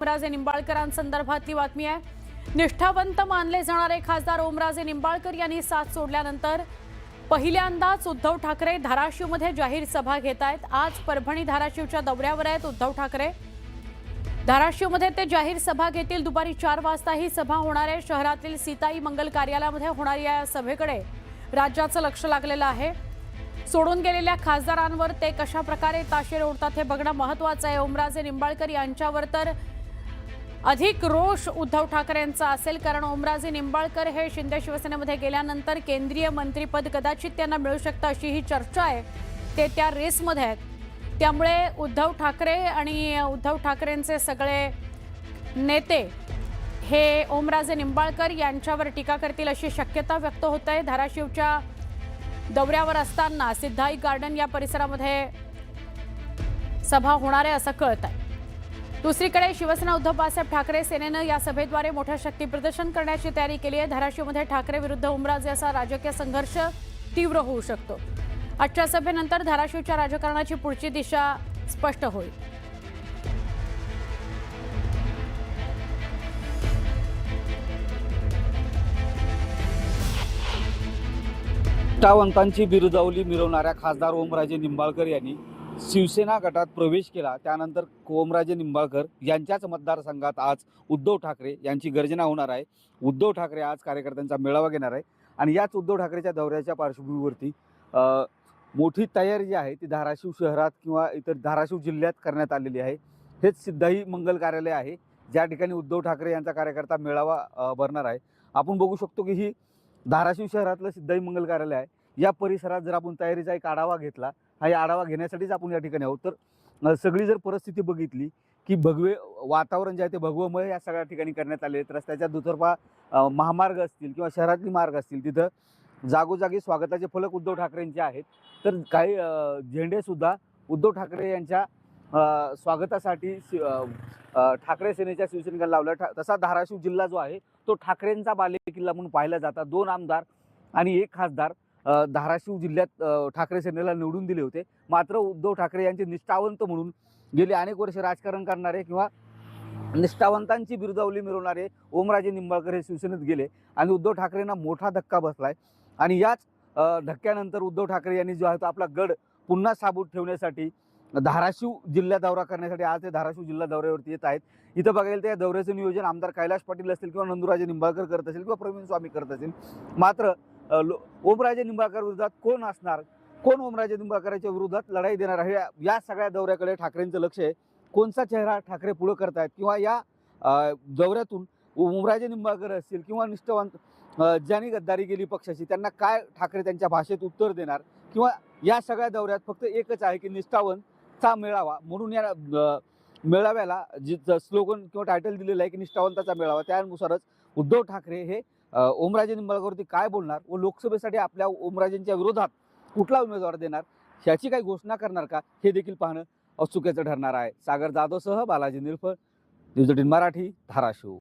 ओमराजे निंबाळकरांसंदर्भातली बातमी आहे। निष्ठावंत मानले जाणारे खासदार ओमराजे निंबाळकर यांनी साथ सोडल्यानंतर पहिल्यांदाच उद्धव ठाकरे धाराशिवमध्ये जाहीर सभा घेत आहेत। आज परभणी धाराशिवच्या दौऱ्यावर आहेत उद्धव ठाकरे। धाराशिवमध्ये ते जाहीर सभा घेतील। दुपारी 4 वाजता ही सभा होणार आहे। शहरातील सीताई मंगल कार्यालयामध्ये होणाऱ्या या सभेकडे राज्याचं लक्ष लागलेलं आहे। सोडून गेलेल्या खासदारांवर ते कशा प्रकारे ताशेरे ओढतात हे बघणं महत्त्वाचं आहे। ओमराजे निंबाळकर यांच्यावर तर अधिक रोष उद्धव ठाकरेंचा असेल, कारण ओमराजे निंबाळकर हे शिंदे शिवसेनेमध्ये गेल्यानंतर केंद्रीय मंत्रीपद कदाचित त्यांना मिळू शकतं अशी ही चर्चा आहे। ते त्या रेसमध्ये आहेत। त्यामुळे उद्धव ठाकरे आणि उद्धव ठाकरेंचे सगळे नेते हे ओमराजे निंबाळकर यांच्यावर टीका करतील अशी शक्यता व्यक्त होत आहे। धाराशिवच्या दौऱ्यावर असताना सिद्धाई गार्डन या परिसरामध्ये सभा होणार आहे असं कळत आहे। दुसरीकडे शिवसेना उद्धव बाळासाहेब ठाकरे सेनेनं या सभेद्वारे मोठं शक्ती प्रदर्शन करण्याची तयारी केली आहे। धाराशिवमध्ये ठाकरे विरुद्ध ओमराजे असा राजकीय संघर्ष तीव्र होऊ शकतो। आजच्या सभेनंतर धाराशिवच्या राजकारणाची पुढची दिशा स्पष्ट होईल। निष्ठावंतांची बिरुदावली मिरवणाऱ्या खासदार ओमराजे निंबाळकर यांनी शिवसेना गटात प्रवेश केला। त्यानंतर ओमराजे निंबाळकर यांच्याच मतदारसंघात आज उद्धव ठाकरे यांची गर्जना होणार आहे। उद्धव ठाकरे आज कार्यकर्त्यांचा मेळावा घेणार आहे आणि याच उद्धव ठाकरेच्या दौऱ्याच्या पार्श्वभूमीवरती मोठी तयारी जी आहे ती धाराशिव शहरात किंवा इतर धाराशिव जिल्ह्यात करण्यात आलेली आहे। हेच सिद्धाई मंगल कार्यालय आहे ज्या ठिकाणी उद्धव ठाकरे यांचा कार्यकर्ता मेळावा भरणार आहे। आपण बघू शकतो की ही धाराशिव शहरातलं सिद्धाई मंगल कार्यालय आहे। या परिसरात जर आपण तयारीचा एक आढावा घेतला, हा आढावा घेण्यासाठीच आपण या ठिकाणी आहोत, तर सगळी जर परिस्थिती बघितली की भगवे वातावरण जे आहे ते भगवमय या सगळ्या ठिकाणी करण्यात आले आहेत। रस्त्याच्या दुतर्फा महामार्ग असतील किंवा शहरातली मार्ग असतील तिथं जागोजागी स्वागताचे फलक उद्धव ठाकरेंचे आहेत, तर काही झेंडेसुद्धा उद्धव ठाकरे यांच्या स्वागतासाठी ठाकरे सेनेच्या शिवसैनिकांना लावला। तसा धाराशिव जिल्हा जो आहे तो ठाकरेंचा बालेकिल्ला म्हणून पाहिला जातात। 2 आमदार आणि 1 खासदार धाराशिव जिल्ह्यात ठाकरे सेनेला निवडून दिले होते। मात्र उद्धव ठाकरे यांचे निष्ठावंत म्हणून गेले अनेक वर्ष राजकारण करणारे किंवा निष्ठावंतांची बिरुदावली मिरवणारे ओमराजे निंबाळकर हे शिवसेनेत गेले आणि उद्धव ठाकरेंना मोठा धक्का बसलाय। आणि याच धक्क्यानंतर उद्धव ठाकरे यांनी जो आहे तो आपला गड पुन्हा साबूत ठेवण्यासाठी धाराशिव जिल्हा दौरा करण्यासाठी आज ते धाराशिव जिल्हा दौऱ्यावरती येत आहेत। इथं बघायला त्या दौऱ्याचं नियोजन आमदार कैलाश पाटील असतील किंवा नंदुराजे निंबाळकर करत असेल किंवा प्रवीण स्वामी करत असेल। मात्र ओमराजे निंबाळकर विरोधात कोण असणार, कोण ओमराजे निंबाळकरांच्या विरोधात लढाई देणार आहे, या सगळ्या दौऱ्याकडे ठाकरेंचं लक्ष आहे। कोणचा चेहरा ठाकरे पुढे करतायत किंवा या दौऱ्यातून ओमराजे निंबाळकर असतील किंवा निष्ठावंत ज्यांनी गद्दारी केली पक्षाची त्यांना काय ठाकरे त्यांच्या भाषेत उत्तर देणार, किंवा या सगळ्या दौऱ्यात फक्त एकच आहे की निष्ठावंतचा मेळावा म्हणून या मेळाव्याला जे स्लोगन किंवा टायटल दिलेलं आहे की निष्ठावंताचा मेळावा, त्यानुसारच उद्धव ठाकरे हे ओमराजे निंबाळकरवरती काय बोलणार व लोकसभेसाठी आपल्या ओमराजेंच्या विरोधात कुठला उमेदवार देणार ह्याची काही घोषणा करणार का, हे देखील पाहणं औत्सुक्याचं ठरणार आहे। सागर जाधवसह बालाजी निलफळ, न्यूज 18 मराठी, धाराशिव।